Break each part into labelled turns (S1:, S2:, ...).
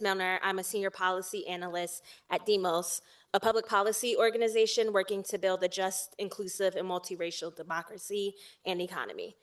S1: Milner. I'm a senior policy analyst at Demos, a public policy organization working to build a just, inclusive, and multiracial democracy and economy.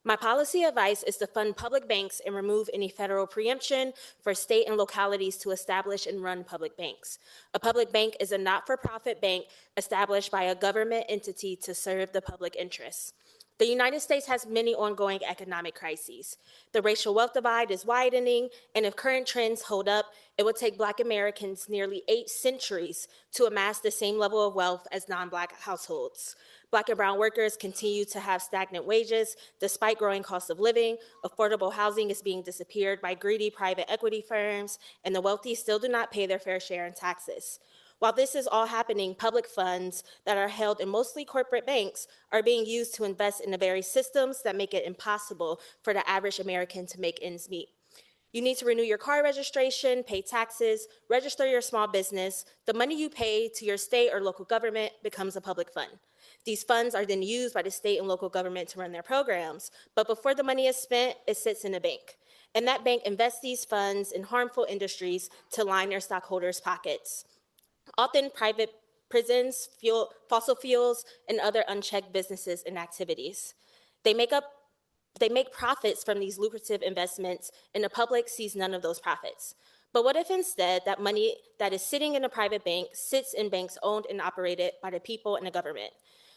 S1: My policy advice is to fund public banks and remove any federal preemption for state and localities to establish and run public banks. A public bank is a not-for-profit bank established by a government entity to serve the public interest. The United States has many ongoing economic crises. The racial wealth divide is widening, and if current trends hold up, it will take Black Americans nearly 8 centuries to amass the same level of wealth as non-Black households. Black and brown workers continue to have stagnant wages despite growing costs of living. Affordable housing is being disappeared by greedy private equity firms, and the wealthy still do not pay their fair share in taxes. While this is all happening, public funds that are held in mostly corporate banks are being used to invest in the very systems that make it impossible for the average American to make ends meet. You need to renew your car registration, pay taxes, register your small business. The money you pay to your state or local government becomes a public fund. These funds are then used by the state and local government to run their programs, but before the money is spent, it sits in a bank. And that bank invests these funds in harmful industries to line their stockholders' pockets. Often private prisons, fossil fuels, and other unchecked businesses and activities. They make profits from these lucrative investments, and the public sees none of those profits. But what if instead that money that is sitting in a private bank sits in banks owned and operated by the people and the government?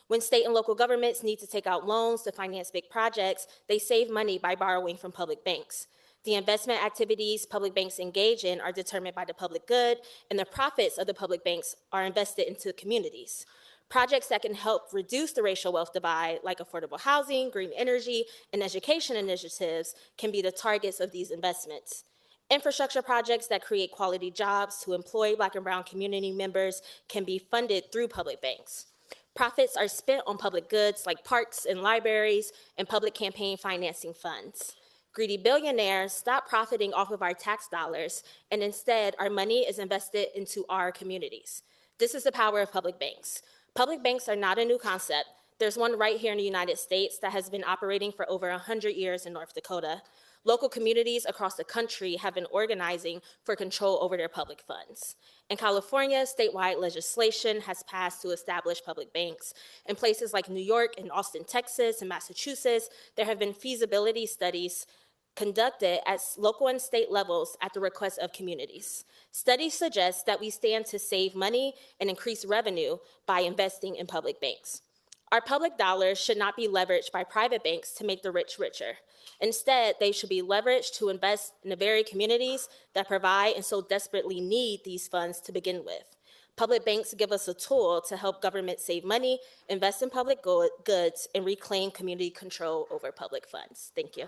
S1: When state and local governments need to take out loans to finance big projects, they save money by borrowing from public banks. The investment activities public banks engage in are determined by the public good, and the profits of the public banks are invested into communities. Projects that can help reduce the racial wealth divide, like affordable housing, green energy, and education initiatives, can be the targets of these investments. Infrastructure projects that create quality jobs to employ Black and brown community members can be funded through public banks. Profits are spent on public goods like parks and libraries and public campaign financing funds. Greedy billionaires stop profiting off of our tax dollars, and instead our money is invested into our communities. This is the power of public banks. Public banks are not a new concept. There's one right here in the United States that has been operating for over 100 years in North Dakota. Local communities across the country have been organizing for control over their public funds. In California, statewide legislation has passed to establish public banks. In places like New York and Austin, Texas, and Massachusetts, there have been feasibility studies conducted at local and state levels at the request of communities. Studies suggest that we stand to save money and increase revenue by investing in public banks. Our public dollars should not be leveraged by private banks to make the rich richer. Instead, they should be leveraged to invest in the very communities that provide and so desperately need these funds to begin with. Public banks give us a tool to help government save money, invest in public goods, and reclaim community control over public funds. Thank you.